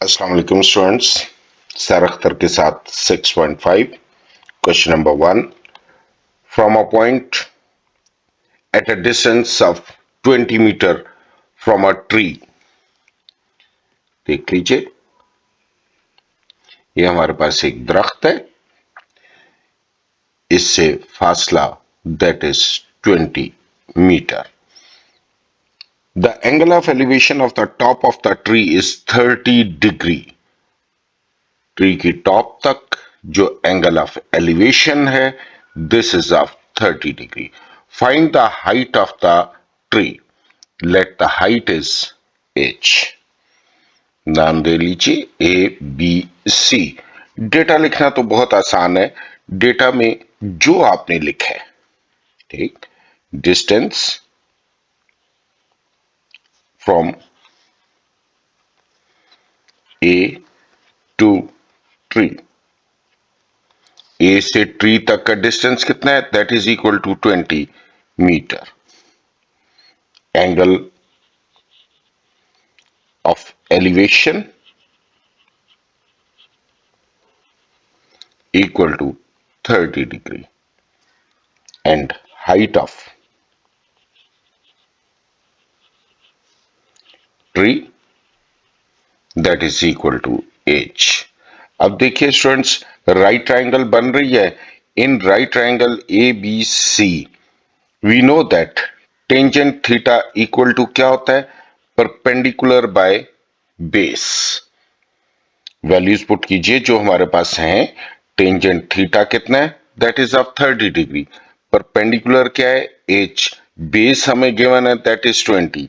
अस्सलाम वालेकुम स्टूडेंट्स। सैर अख्तर के साथ 6.5 question number 1। From a point at a distance of 20 metre from a tree. देख लीजिए, ये हमारे पास एक दरख्त है, इससे फासला that is 20 metre. The angle of elevation of the top of the tree is 30 degree. Tree की टॉप तक जो एंगल ऑफ एलिवेशन है this is of 30 degree. Find the height of the tree. Let the height is h। नाम दे लीजिए A B C. Data लिखना तो बहुत आसान है, डेटा में जो आपने लिखा है, ठीक। Distance from A to tree. A से ट्री तक का डिस्टेंस कितना है? That is equal to 20 metre. Angle of elevation equal to 30 degree and height of tree that is equal to h। अब देखिए स्टूडेंट्स, राइट ट्राइंगल बन रही है। In right triangle A B C we know that tangent theta equal to क्या होता है? Perpendicular by base. Values put कीजिए जो हमारे पास हैं। टेंजेंट थीटा कितना है? That is of 30 degree. Perpendicular क्या है? h। बेस हमें गिवन है that is 20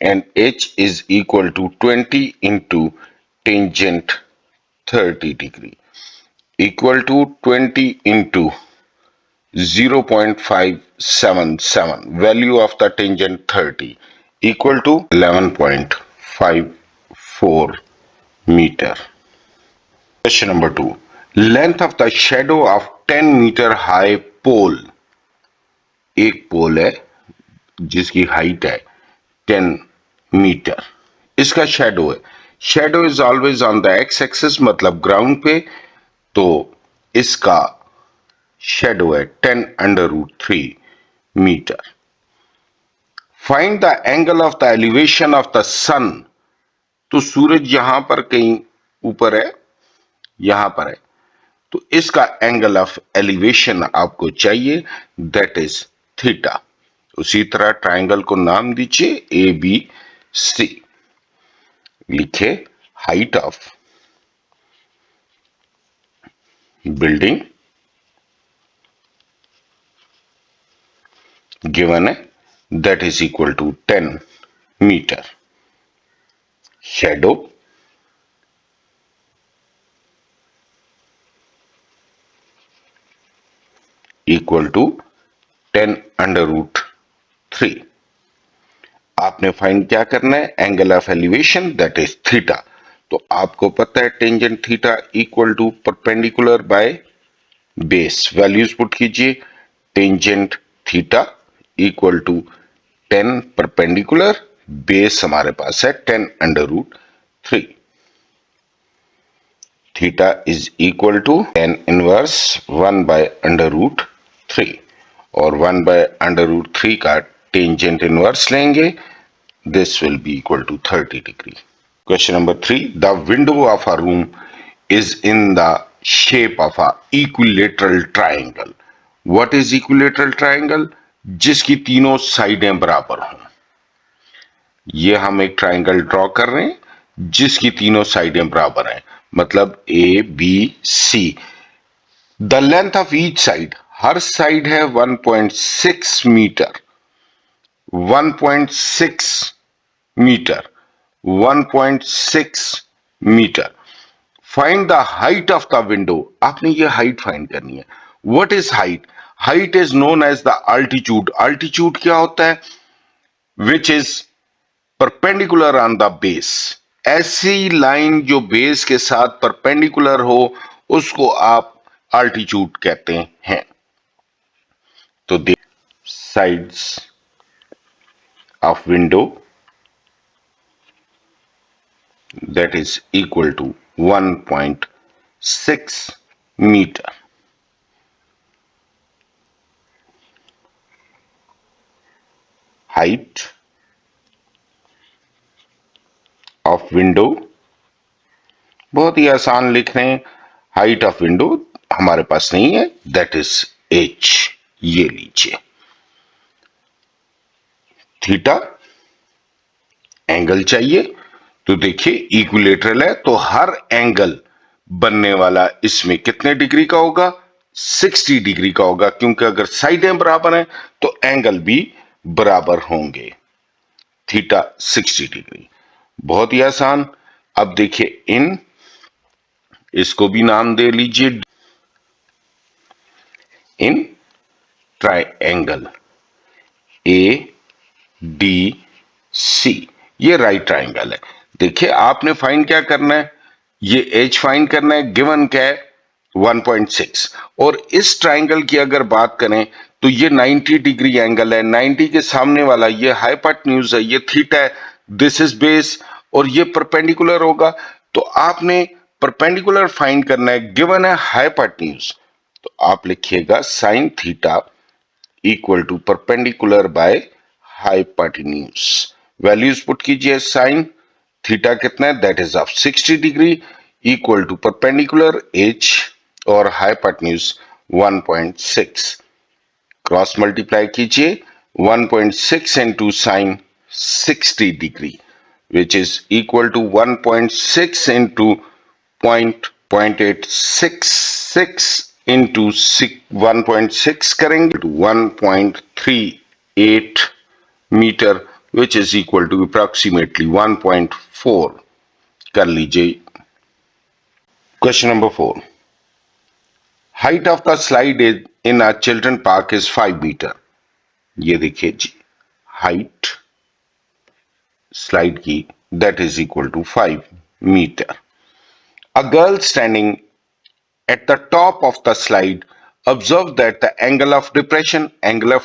and h is equal to 20 into tangent 30 degree equal to 20 into 0.577। Value of the tangent 30 equal to 11.54 metre. Question number 2. Length of the shadow of 10 meter high pole। एक पोल है जिसकी height है 10 metre, इसका shadow है। Shadow is always on the x axis, मतलब ground पे, तो इसका शेडो है 10 under root 3 metre. Find the angle of the elevation of the sun. तो सूरज यहां पर कहीं ऊपर है, यहां पर है, तो इसका एंगल ऑफ एलिवेशन आपको चाहिए दैट इज थीटा। उसी तरह ट्राइंगल को नाम दीजिए ए बी सी। लिखे हाइट ऑफ बिल्डिंग गिवन है that is equal to 10 metre. Shadow equal to 10 under root 3। आपने फाइंड क्या करना है? Angle of elevation that is theta. तो आपको पता है tangent theta equal to perpendicular by base. Values put कीजिए। Tangent theta equal to 10 perpendicular, base हमारे पास है 10 under root 3। Theta is equal to 10 inverse 1 by under root 3 और 1 by under root 3 का टेंजेंट इनवर्स लेंगे, this will be equal to 30 degree. Question number 3. The window of a room is in the shape of a equilateral triangle. What is equilateral triangle? जिसकी तीनों साइडें बराबर हों। ये हम एक ट्राइंगल ड्रॉ कर रहे हैं जिसकी तीनों साइडें बराबर हैं, मतलब A B C. The length of each side, हर साइड है 1.6 metre. 1.6 metre, 1.6 metre. Find the height of the window. आपने ये हाइट फाइंड करनी है। What is height? Height is known as the altitude. Altitude क्या होता है? Which is perpendicular on the base. ऐसी लाइन जो बेस के साथ परपेंडिकुलर हो उसको आप अल्टीट्यूड कहते हैं। तो देख, sides of window that is equal to 1.6 meter. Height of window, बहुत ही आसान लिख रहे हैं, हाइट ऑफ विंडो हमारे पास नहीं है, दैट इज h, ये लीजिए। थीटा एंगल चाहिए, तो देखिए इक्विलेटरल है तो हर एंगल बनने वाला इसमें कितने डिग्री का होगा, 60 डिग्री का होगा, क्योंकि अगर साइडें बराबर हैं तो एंगल भी बराबर होंगे। थीटा 60 डिग्री, बहुत ही आसान। अब देखिए इन, इसको भी नाम दे लीजिए, इन ट्राइएंगल ए डी सी, ये राइट ट्राइंगल है। देखिए आपने फाइंड क्या करना है, ये एच फाइंड करना है, गिवन क्या है 1.6, और इस ट्राइंगल की अगर बात करें तो ये 90 डिग्री एंगल है, 90 के सामने वाला ये हाइपोटेन्यूज है, ये थीटा है, दिस इज बेस, और ये परपेंडिकुलर होगा। तो आपने परपेंडिकुलर फाइंड करना है, गिवन है हाइपोटेन्यूज, तो आप लिखिएगा sine theta equal to perpendicular by hypotenuse. Values put कीजिए, साइन थीटा कितना है, that is of 60 degree, equal to perpendicular H और हाइपोटेन्यूज 1.6, क्रॉस मल्टीप्लाई कीजिए, 1.6 into sine 60 degree which is equal to 1.6 into 0.866 into 1.6 करेंगे तो 1.38 metre which is equal to approximately 1.4 कर लीजिए। Question number 4, height of the slide in a children park is 5 metre. ये देखिए जी, height slide की that is equal to 5 metre. A girl standing at the top of the slide, observe that the angle of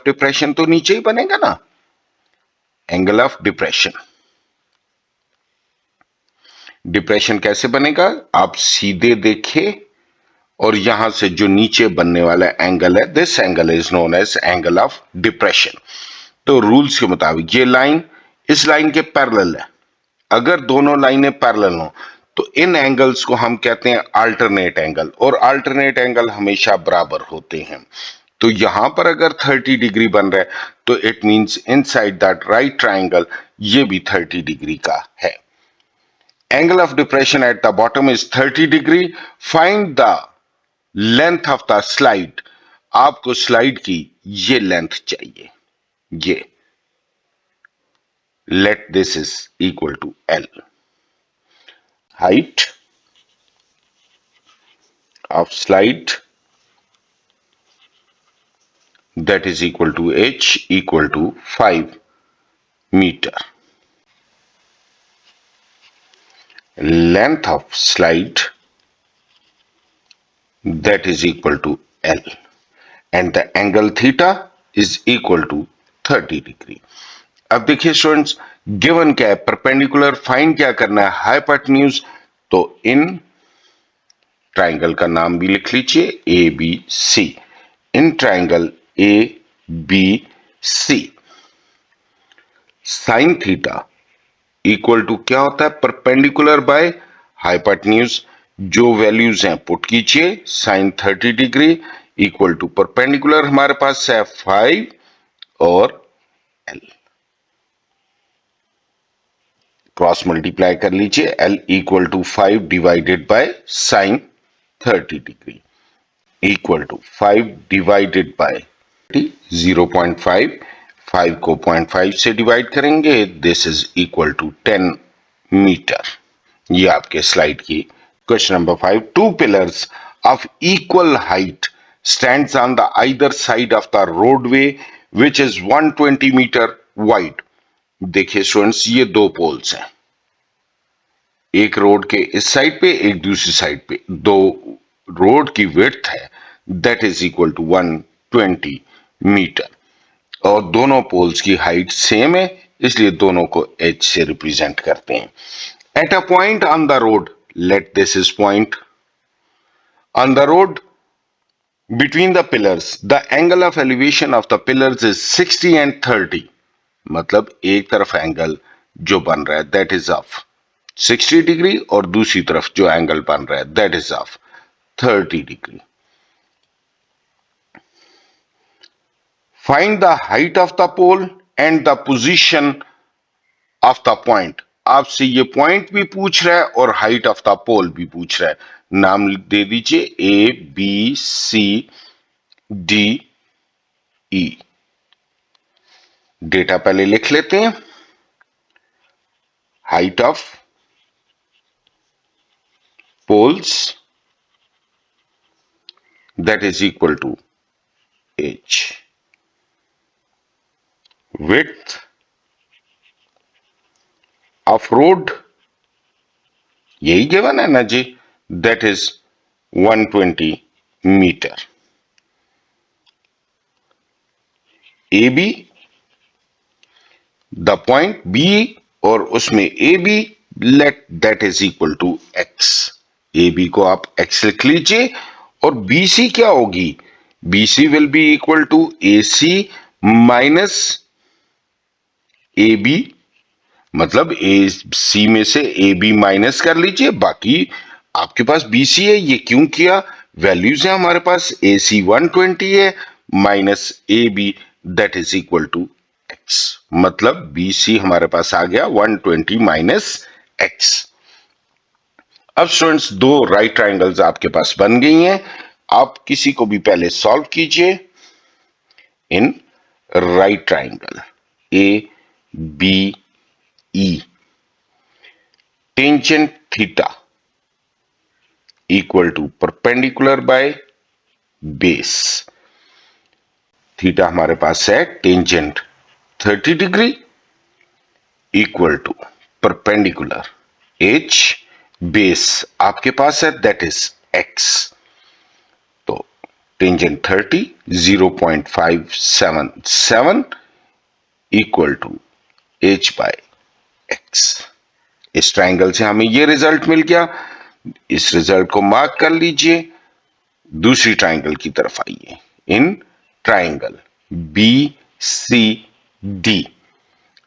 depression तो नीचे ही बनेगा ना, angle of depression कैसे बनेगा, आप सीधे देखिए, और यहां से जो नीचे बनने वाला एंगल है, this angle is known as angle of depression. तो रूल्स के मुताबिक ये लाइन इस लाइन के पैरेलल है, अगर दोनों लाइनें पैरेलल हो तो इन एंगल्स को हम कहते हैं अल्टरनेट एंगल, और अल्टरनेट एंगल हमेशा बराबर होते हैं। तो यहां पर अगर 30 डिग्री बन रहा है तो it means inside that right triangle ये भी 30 डिग्री का है। Angle of depression at the bottom is 30 degree. Find the length of the slide, आपको स्लाइड की ये लेंथ चाहिए, ये let this is equal to L. height of slide that is equal to h equal to 5 meter. Length of slide that is equal to L, and the angle theta is equal to 30 degree. अब देखिए students, given क्या है, perpendicular find क्या करना है, hypotenuse, तो in triangle का नाम भी लिख लीजिए A B C, in triangle A B C sine theta equal to क्या होता है, परपेंडिकुलर बाय हाइपोटेन्यूज। जो वैल्यूज हैं पुट कीजिए, sine 30 degree equal to perpendicular हमारे पास है 5 और एल, क्रॉस मल्टीप्लाई कर लीजिए, L equal to 5 divided by sine 30 degree equal to 5 divided by 0.5, 5 को 0.5 से डिवाइड करेंगे, this is equal to 10 metre. ये आपके स्लाइड की question number 5। Two pillars of equal height stands on the either side of the roadway which is 120 metre wide. देखिए students, ये दो poles हैं, एक रोड के इस साइड पे, एक दूसरी साइड पे, दो रोड की विड्थ है that is equal to 120 metre, और दोनों पोल्स की हाइट सेम है, इसलिए दोनों को h से रिप्रेजेंट करते हैं। At a point on the road, let this is point. On the road between the pillars, the angle of elevation of the pillars is 60 and 30. मतलब एक तरफ एंगल जो बन रहा है दैट इज ऑफ 60 डिग्री और दूसरी तरफ जो एंगल बन रहा है that is of 30 degree. Find the height of the pole and the position of the point. आपसे ये पॉइंट भी पूछ रहा है और हाइट ऑफ द पोल भी पूछ रहा है. नाम दे दीजिए A B C D E. Data पहले लिख लेते हैं. Height of poles that is equal to h. Width of road यही गिवन है ना जी, that is 120 metre. AB the point B और उसमें AB let that is equal to x. AB को आप x लिख लीजिए और BC क्या होगी? BC will be equal to AC minus AB. मतलब AC में से AB माइनस कर लीजिए, बाकी आपके पास BC है. ये क्यों किया? वैल्यूज है हमारे पास. AC 120 है minus AB that is equal to x. मतलब BC हमारे पास आ गया 120 माइनस x. अब स्टूडेंट्स दो राइट ट्राइंगल्स आपके पास बन गई हैं. आप किसी को भी पहले सॉल्व कीजिए. In right triangle A B E, tangent theta equal to perpendicular by base. Theta हमारे पास है tangent 30 degree equal to perpendicular H. Base आपके पास है दैट इज एक्स. तो tangent 30 0.577 equal to H by X. इस triangle से हमें ये रिजल्ट मिल गया. इस रिजल्ट को मार्क कर लीजिए. दूसरी ट्राइंगल की तरफ आइए. In triangle B C D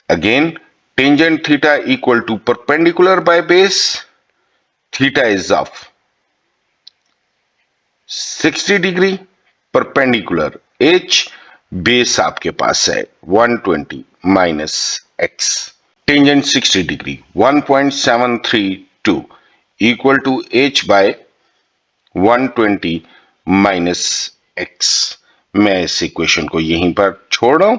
again tangent theta equal to perpendicular by base. Theta is of 60 degree, perpendicular H, base आपके पास है 120 minus X. Tangent 60 degree 1.732 equal to H by 120 minus X. मैं इस equation को यहीं पर छोड़ रहा हूं.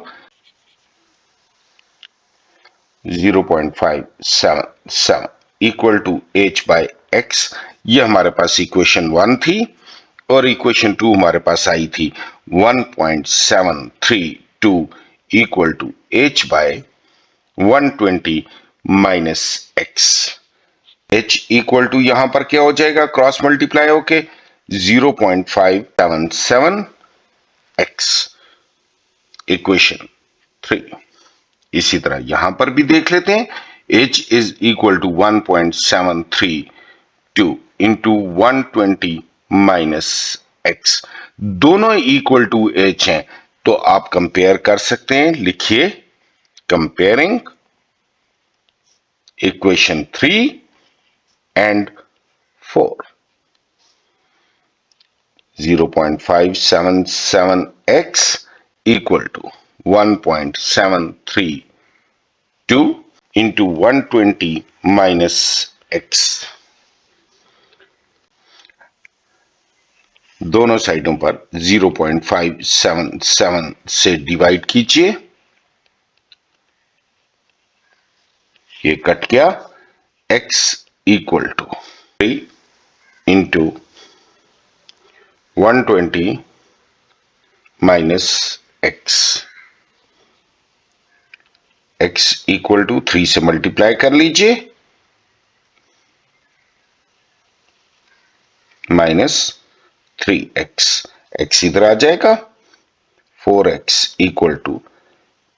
0.577 equal to H by X. ये हमारे पास इक्वेशन 1 थी और इक्वेशन 2 हमारे पास आई थी 1.732 equal to H by 120 minus X. H equal to यहां पर क्या हो जाएगा? क्रॉस मल्टीप्लाई होके 0.577 एक्स. इक्वेशन 3. इसी तरह यहां पर भी देख लेते हैं. h is equal to 1.732 into 120 minus X. दोनों इक्वल टू h हैं तो आप कंपेयर कर सकते हैं. लिखिए comparing equation 3 and 4. 0.577x equal to 1.732 into 120 minus x. दोनों साइडों पर 0.577 से डिवाइड कीजिए. ये कट गया. x equal to 3 into 120 minus x. x equal to 3 से मल्टीप्लाई कर लीजिए माइनस 3x. x इधर आ जाएगा. 4x equal to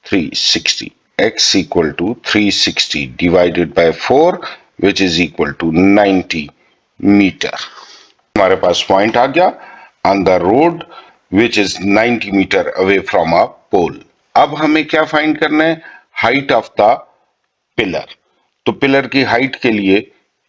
360. x equal to 360 divided by 4 which is equal to 90 metre. हमारे पास पॉइंट आ गया on the road which is 90 metre away from a pole. अब हमें क्या फाइंड करना है? Height of the pillar. तो पिलर की हाइट के लिए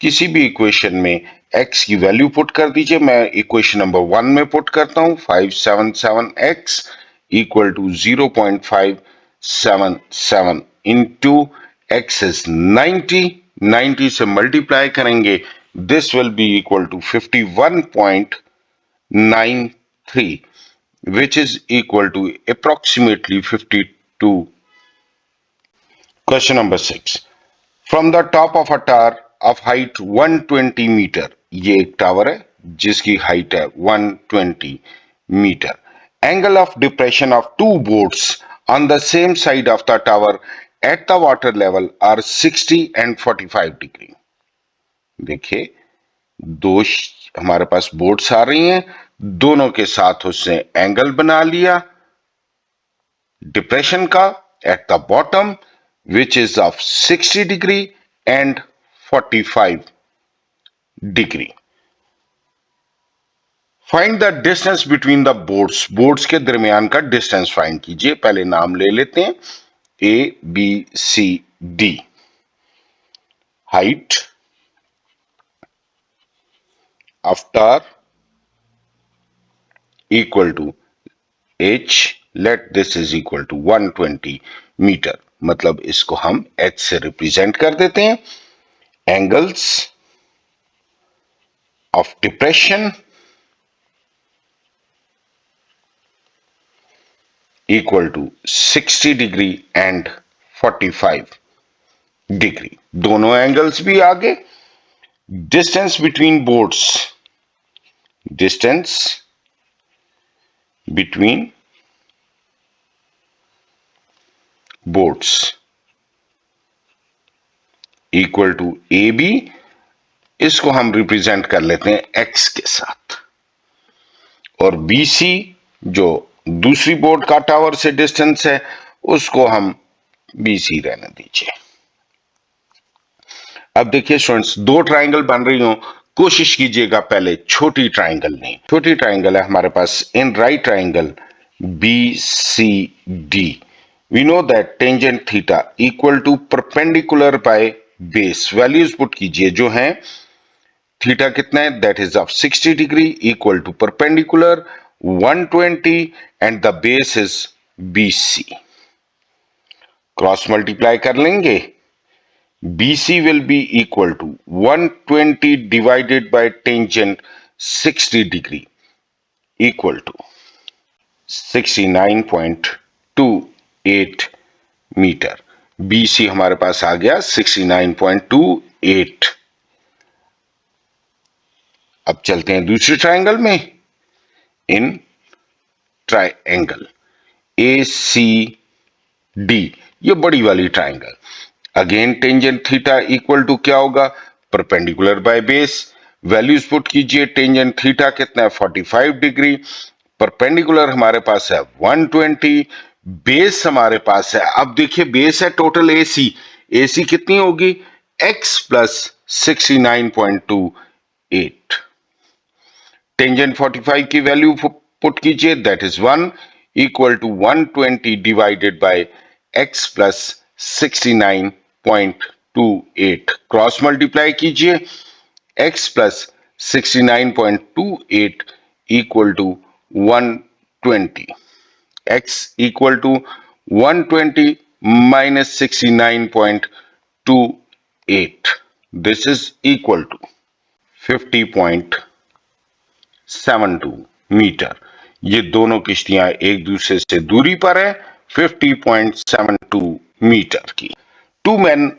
किसी भी इक्वेशन में x की वैल्यू पुट कर दीजिए। मैं इक्वेशन नंबर 1 में पुट करता हूं 577x equal to 0.577 into x is 90 से मल्टीप्लाई करेंगे, this will be equal to 51.93 which is equal to approximately 52। Question number 6. From the top of a tower of height 120 metre, ये एक tower है जिसकी height है 120 metre. Angle of depression of two boards on the same side of the tower at the water level are 60 and 45 degree. देखिए हमारे पास boards आ रही हैं, दोनों के साथ उसने एंगल बना लिया डिप्रेशन का eight the bottom which is of 60 degree and 45 degree. Find the distance between the boards. Boards के दरमियान का डिस्टेंस फाइंड कीजिए। पहले नाम ले लेते हैं A, B, C, D। Height of tower equal to H, let this is equal to 120 metre, मतलब इसको हम H से रिप्रेजेंट कर देते हैं। Angles of depression equal to 60 degree and 45 degree, दोनों एंगल्स भी आगे। Distance between boards, distance between boards equal to A B, इसको हम रिप्रेजेंट कर लेते हैं एक्स के साथ, और बी सी जो दूसरी बोर्ड का टावर से डिस्टेंस है उसको हम बी सी रहने दीजिए। अब देखिए स्टूडेंट्स, दो ट्राइंगल बन रही हो, कोशिश कीजिएगा पहले छोटी ट्राइंगल नहीं। छोटी ट्राइंगल है हमारे पास in right triangle B C D. We know that tangent theta equal to perpendicular by base. Values put कीजिए जो हैं, थीटा कितना है, that is of 60 degree equal to perpendicular 120 and the base is BC। Cross multiply कर लेंगे, BC will be equal to 120 divided by tangent 60 degree equal to 69.28 metre. BC हमारे पास आ गया 69.28। अब चलते हैं दूसरे ट्राइंगल में। इन ट्राइंगल ACD, ये बड़ी वाली triangle, again tangent theta equal to क्या होगा, perpendicular by base. Values put कीजिए, टेंजेंट थीटा कितना है 45 डिग्री, परपेंडिकुलर हमारे पास है 120, बेस हमारे पास है, अब देखिए बेस है टोटल AC कितनी होगी, x प्लस 69.28। टेंजेंट 45 की वैल्यू पुट कीजिए, that is 1 equal to 120 divided by x plus 69.28। Cross multiply कीजिए, x plus 69.28 equal to 120, x equal to 120 minus 69.28, this is equal to 50.72 metre. ये दोनों किश्तियां एक दूसरे से दूरी पर है 50.72 मीटर की। Two man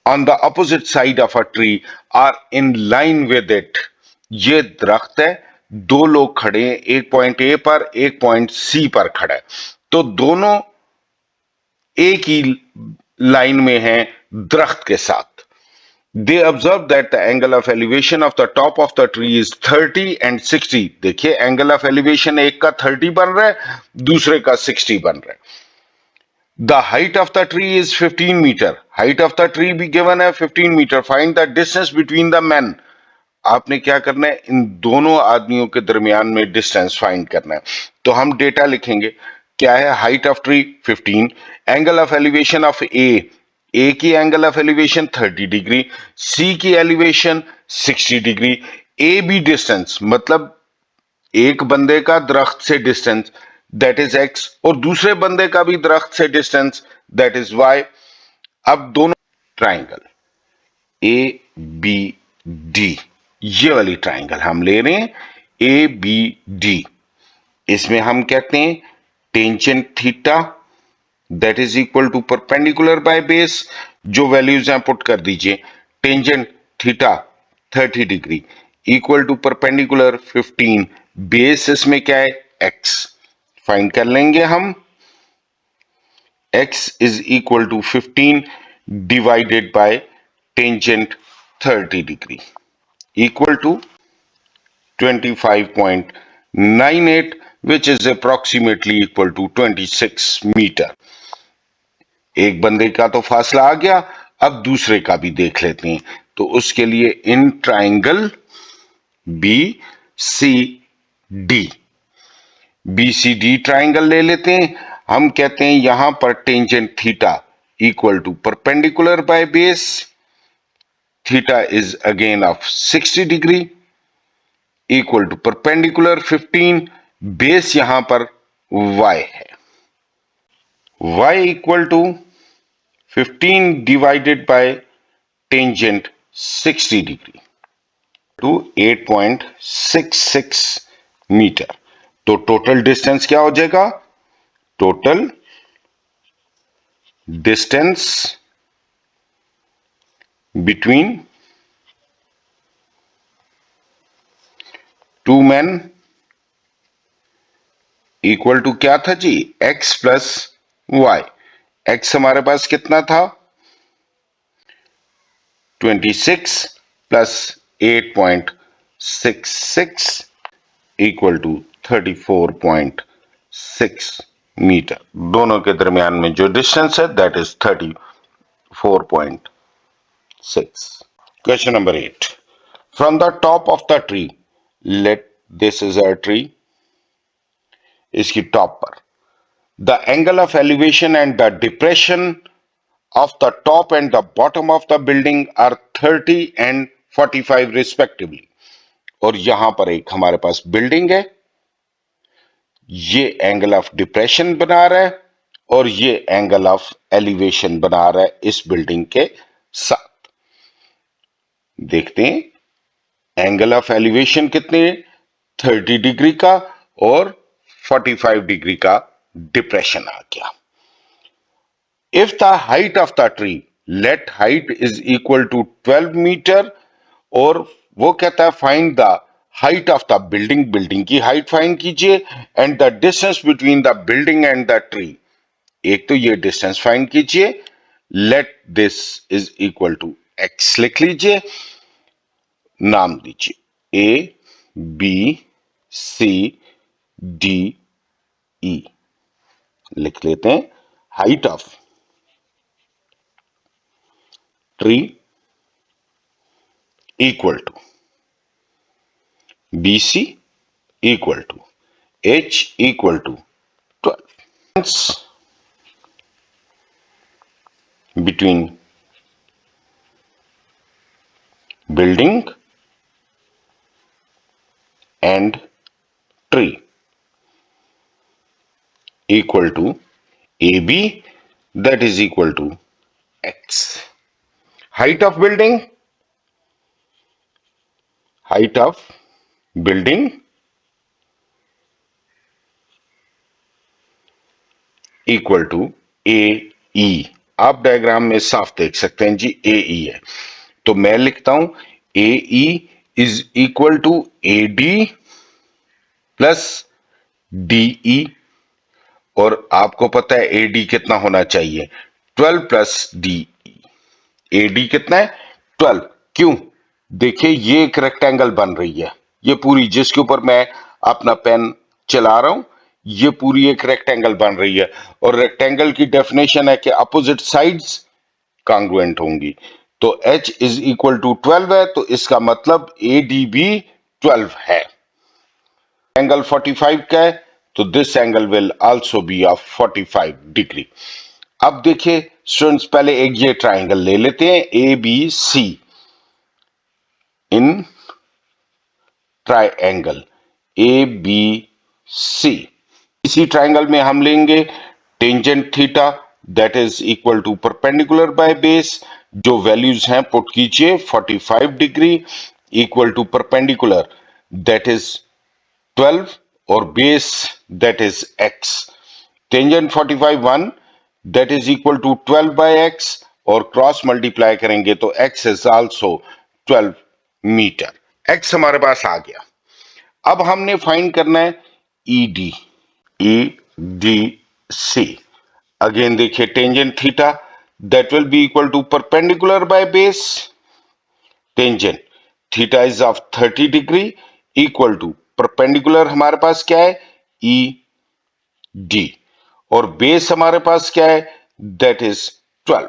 on the opposite side of a tree are in line with it. ये दरख्त है, दो लोग खड़े हैं, एक पॉइंट ए पर एक पॉइंट सी पर खड़ा है, तो दोनों एक ही लाइन में हैं दरख्त के साथ। They observed that the angle of elevation of the top of the tree is 30 and 60। देखिए एंगल ऑफ एलिवेशन एक का 30 बन रहा है, दूसरे का 60 बन रहा है। The height of the tree is 15 metre, height of the tree भी गिवन है 15 metre, find the distance between the man. आपने क्या करना है, इन दोनों आदमियों के दरमियान में डिस्टेंस फाइंड करना है। तो हम डेटा लिखेंगे, क्या है, height of tree 15, angle of elevation of A की angle of elevation 30 degree, C की elevation 60 degree, A B distance मतलब एक बंदे का दरख्त से डिस्टेंस दैट इज एक्स, और दूसरे बंदे का भी दरख्त से डिस्टेंस दैट इज वाई। अब दोनों ट्राइंगल ए बी डी, ये वाली ट्राइंगल हम ले रहे हैं, ए बी डी, इसमें हम कहते हैं tangent theta that is equal to perpendicular by base, जो वैल्यूज हैं पुट कर दीजिए, tangent theta 30 degree equal to perpendicular 15, base इसमें क्या है, एक्स, फाइंड कर लेंगे हम, x is equal to 15 divided by tangent 30 degree equal to 25.98 which is approximately equal to 26 metre. एक बंदे का तो फासला आ गया, अब दूसरे का भी देख लेते हैं। तो उसके लिए in triangle B C D triangle ले लेते हैं। हम कहते हैं यहां पर tangent theta equal to perpendicular by base, theta is again of 60 degree equal to perpendicular 15, base यहां पर y है, y equal to 15 divided by tangent 60 degree to 8.66 metre. तो टोटल डिस्टेंस क्या हो जाएगा, total distance between two man equal to क्या था जी, x प्लस वाई। x हमारे पास कितना था, 26 प्लस 8.66 इक्वल टू 34.6 मीटर। दोनों के दरमियान में जो डिस्टेंस है that is 34.6। Question number 8, from the top of the tree, late this is a tree, इसकी टॉप पर the angle of elevation and the depression of the top and the bottom of the building are 30 and 45 respectively। और यहां पर एक हमारे पास building है, ये angle of depression बना रहा है और ये एंगल ऑफ एलिवेशन बना रहा है इस बिल्डिंग के साथ। देखते हैं एंगल ऑफ एलिवेशन कितने, 30 डिग्री का और 45 डिग्री का डिप्रेशन आ गया। If the height of the tree, let height is equal to 12 metre, और वो कहता है find the height of the building, building की हाइट फाइंड कीजिए, and the distance between the building and the tree, एक तो ये डिस्टेंस फाइंड कीजिए, let this is equal to X लिख लीजिए, नाम दीजिए ए बी सी डी ई, लिख लेते हैं height of tree equal to BC equal to H equal to 12 between building and tree equal to AB, that is equal to X. Height of building equal to A E, आप diagram में साफ देख सकते हैं जी ए ई है, तो मैं लिखता हूं A E is equal to A D plus D E, और आपको पता है ए डी कितना होना चाहिए, 12 plus D E. A D कितना है, 12, क्यों, देखिए ये एक रेक्टेंगल बन रही है, ये पूरी जिसके ऊपर मैं अपना पेन चला रहा हूं, ये पूरी एक रेक्टेंगल बन रही है और रेक्टेंगल की डेफिनेशन है कि अपोजिट साइड्स कांग्रुएंट होंगी। तो h इज इक्वल टू 12 है, तो इसका मतलब AD भी 12 है। एंगल 45 का है, तो this angle will also be of 45 degree. अब देखिए स्टूडेंट्स, पहले एक ये ट्राइंगल ले लेते हैं ABC इन ट्राइंगल ABC। इसी ट्राइंगल में हम लेंगे tangent theta that is equal to perpendicular by base. जो वैल्यूज हैं पुट कीजिए, 45 degree equal to perpendicular that is 12 और base that is x। Tangent 45 1 that is equal to 12 by x और cross multiply करेंगे तो x is also 12 metre. x हमारे पास आ गया। अब हमने फाइंड करना है ED। EDC अगेन देखिए tangent theta that will be equal to perpendicular by base. Tangent theta is of 30 degree equal to perpendicular हमारे पास क्या है ED और बेस हमारे पास क्या है दैट इज 12।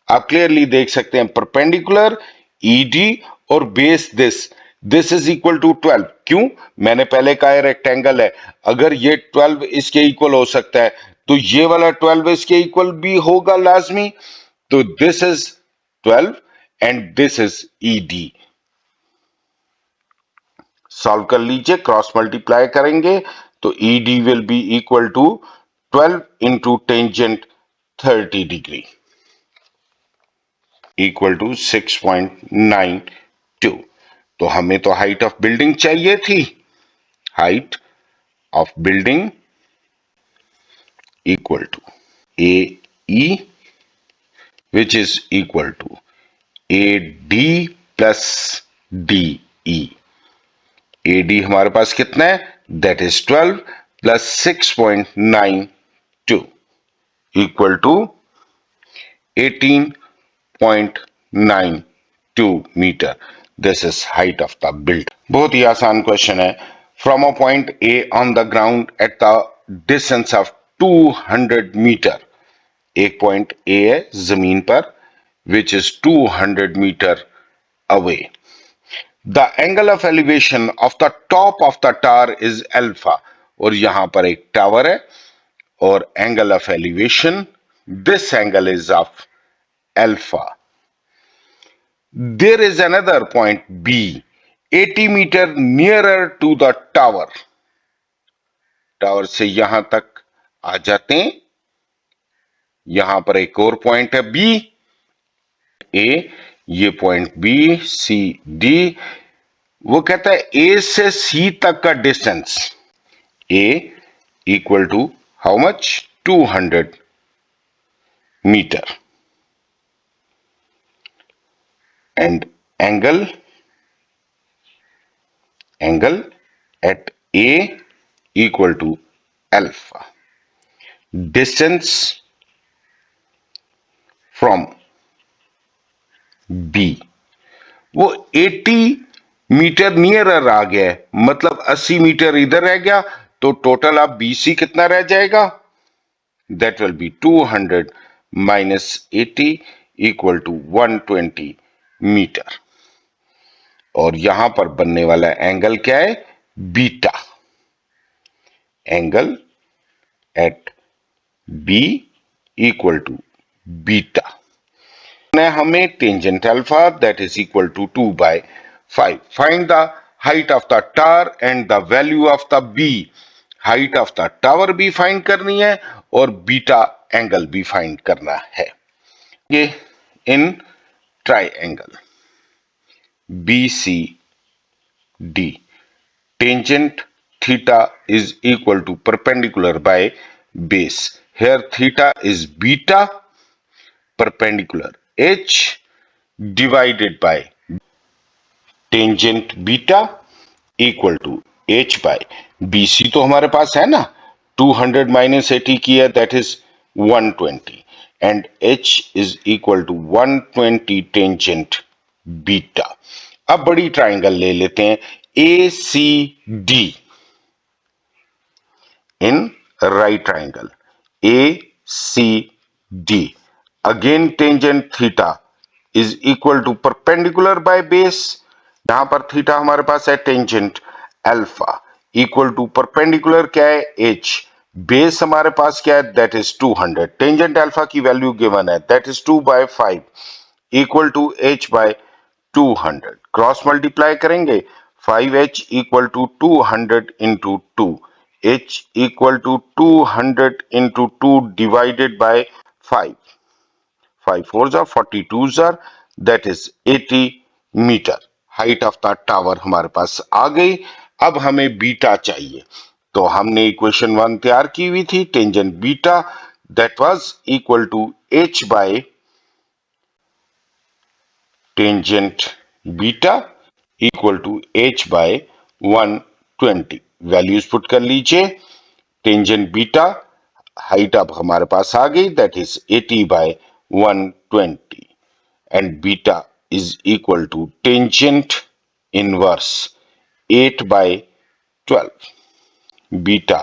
आप क्लियरली देख सकते हैं परपेंडिकुलर ED और base this is equal to 12। क्यों? मैंने पहले कहा है रेक्टेंगल है, अगर ये 12 इसके इक्वल हो सकता है तो ये वाला 12 इसके इक्वल भी होगा लाजमी। तो this is 12 and this is ED। Solve कर लीजिए, क्रॉस मल्टीप्लाई करेंगे तो ED will be equal to 12 into tangent 30 degree equal to 6.92। तो हमें तो हाइट ऑफ बिल्डिंग चाहिए थी। Height of building equal to AE which is equal to AD plus DE। AD हमारे पास कितना है that is 12 plus 6.92 equal to 18.92 metre. This is height of the building. बहुत ही आसान क्वेश्चन है। From a point A on the ground at the distance of 200 metre. एक पॉइंट A है जमीन पर विच इज 200 metre away. The angle of elevation of the top of the tower is alpha. और यहां पर एक टावर है और angle of elevation this angle is of alpha. There is another point B 80 meter nearer to the tower। Tower से यहां तक आ जाते हैं। यहां पर एक और पॉइंट है B A, ये पॉइंट B C D। वो कहता है A से C तक का distance A equal to how much 200 metre and angle at A equal to alpha। Distance from B वो 80 मीटर नियरर आ गया है, मतलब 80 मीटर इधर रह गया, तो टोटल अब BC कितना रह जाएगा that will be 200 minus 80 equal to 120 metre. और यहां पर बनने वाला एंगल क्या है beta. Angle at B equal to beta. हमें tangent alpha that is equal to 2/5। Find the height of the tower and the value of the B। Height of the tower भी find करनी है और beta angle भी find करना है। ये इन triangle BCD tangent theta is equal to perpendicular by base। Here theta is beta, perpendicular H divided by tangent beta equal to H by BC। तो हमारे पास है ना 200 माइनस 80 किया that is 120 and H is equal to 120 tangent beta. अब बड़ी triangle ले लेते हैं ACD। in right triangle ACD. Again tangent theta is equal to perpendicular by base. यहां पर थीटा हमारे पास है tangent alpha equal to perpendicular क्या है एच, बेस हमारे पास क्या है दैट इज 200, टेंजेंट अल्फा की वैल्यू गिवन है that is 2/5 equal to H by 200, cross multiply करेंगे 5h equal to 200 into 2, h equal to 200 into 2 divided by 5, 5 4s are 42s are that is 80 metre height of the tower हमारे पास आ गई। अब हमें beta चाहिए, तो हमने इक्वेशन 1 तैयार की हुई थी tangent beta that was equal to h by tangent beta equal to h by 120, values put कर लीजिए। टेंजेंट बीटा हाइट अब हमारे पास आ गई that is 80 by 120 and beta is equal to tangent inverse 8 by 12, beta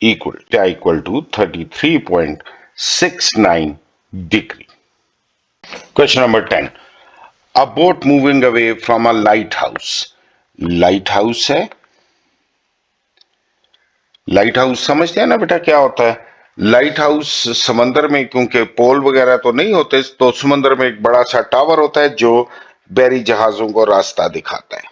equal to 33.69 degree. Question number 10. A boat moving away from a lighthouse. Lighthouse है, light house समझते हैं ना बेटा क्या होता है? लाइट हाउस समंदर में, क्योंकि पोल वगैरह तो नहीं होते, तो समंदर में एक बड़ा सा टावर होता है जो बहरी जहाजों को रास्ता दिखाता है।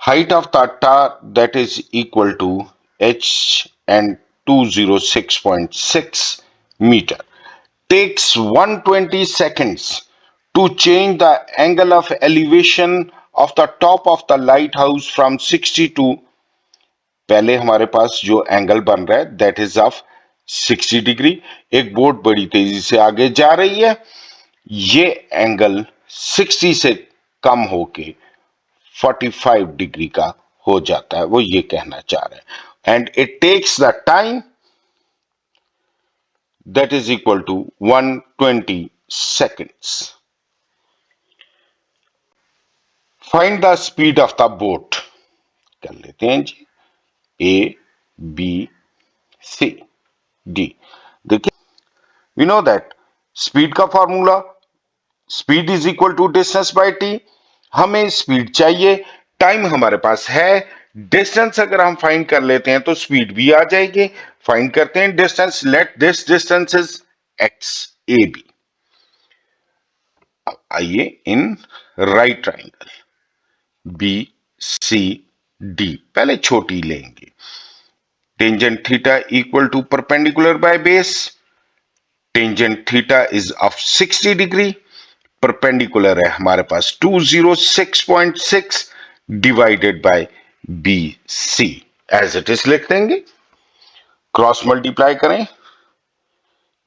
Height of the tower that is equal to h and 206.6 metre, takes 120 seconds to change the angle of elevation of the top of the lighthouse from 60 to, पहले हमारे पास जो एंगल बन रहा है दैट इज ऑफ 60 डिग्री। एक boat बड़ी तेजी से आगे जा रही है, ये एंगल 60 से कम होके 45 डिग्री का हो जाता है, वो ये कहना चाह रहे हैं। And it takes the time that is equal to 120 seconds. Find the speed of the boat, कर लेते हैं जी ए बी सी डी। देखिए वी नो दैट स्पीड का formula speed is equal to distance by T, हमें speed चाहिए, time हमारे पास है, डिस्टेंस अगर हम फाइंड कर लेते हैं तो स्पीड भी आ जाएगी। फाइंड करते हैं distance, let this distance is x A B. आइए in right triangle B C D पहले छोटी लेंगे। Tangent theta equal to perpendicular by base, tangent theta is of 60 degree, perpendicular है हमारे पास 206.6 divided by B C, as it is लिख देंगे। Cross multiply करें,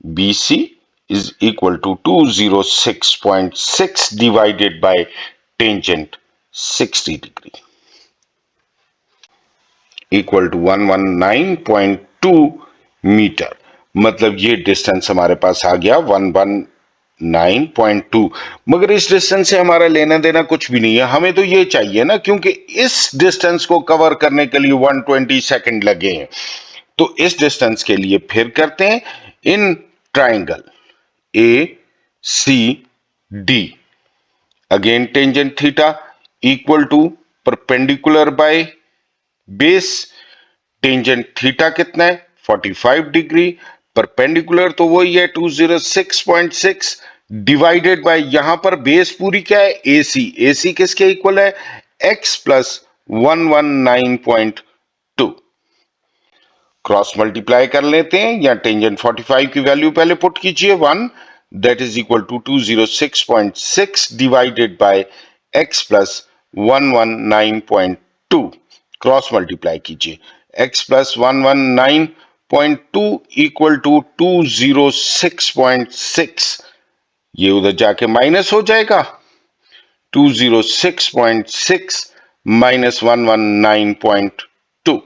B C is equal to 206.6 divided by tangent 60 degree equal to 119.2 metre, मतलब ये distance हमारे पास आ गया 119.2। मगर इस डिस्टेंस से हमारा लेना देना कुछ भी नहीं है, हमें तो ये चाहिए ना, क्योंकि इस डिस्टेंस को कवर करने के लिए 120 सेकंड लगे हैं। तो इस डिस्टेंस के लिए फिर करते हैं in triangle A C D, again tangent theta equal to perpendicular by base, tangent theta कितना है 45 डिग्री, परपेंडिकुलर तो वही है 206.6 डिवाइडेड बाय यहां पर बेस पूरी क्या है एसी, एसी किसके इक्वल है x प्लस 119.2। क्रॉस मल्टीप्लाई कर लेते हैं, या टेंजेंट 45 की वैल्यू पहले पुट कीजिए 1 that is equal to 206.6 divided by x plus 119.2, cross multiply कीजिए x प्लस 119.2 इक्वल टू 206.6, ये उधर जाके माइनस हो जाएगा, 206.6 माइनस 119.2,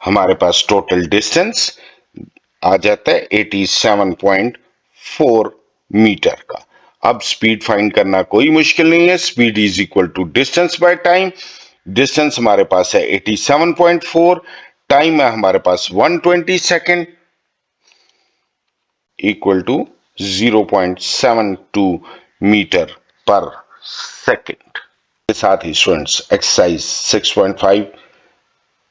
हमारे पास टोटल डिस्टेंस आ जाता है 87.4 मीटर का। अब स्पीड फाइंड करना कोई मुश्किल नहीं है, speed is equal to distance by time, distance हमारे पास है 87.4, टाइम है हमारे पास 120 second equal to 0.72 metre per second. के साथ ही स्टूडेंट्स एक्सरसाइज 6.5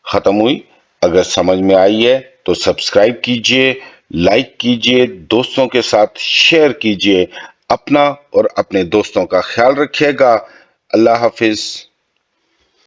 खत्म हुई। अगर समझ में आई है तो सब्सक्राइब कीजिए, लाइक कीजिए, दोस्तों के साथ शेयर कीजिए। अपना और अपने दोस्तों का ख्याल रखिएगा। अल्लाह हाफिज।